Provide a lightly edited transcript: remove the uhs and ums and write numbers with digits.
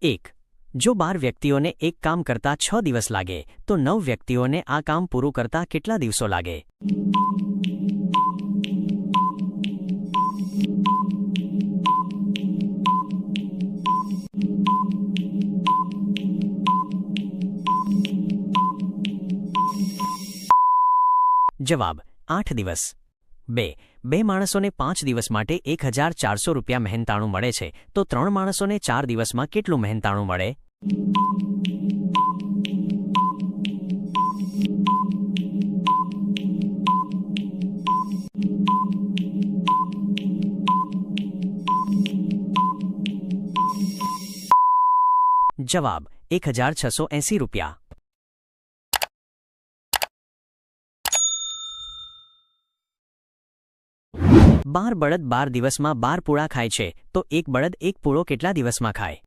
એક જો 12 વ્યક્તિઓને એક કામ કરતા 6 દિવસ લાગે તો 9 વ્યક્તિઓને આ કામ પૂરું કરતા કેટલા દિવસો લાગે? જવાબ 8 દિવસ। 2 માણસોને 5 દિવસ માટે 1400 રૂપિયા મહેનતાણું મળે છે તો 3 માણસોને 4 દિવસમાં કેટલું મહેનતાણું મળે? જવાબ 1680 રૂપિયા। 12 બળદ 12 દિવસમાં 12 પૂળા ખાય છે તો એક બળદ એક પૂળો કેટલા દિવસમાં ખાય?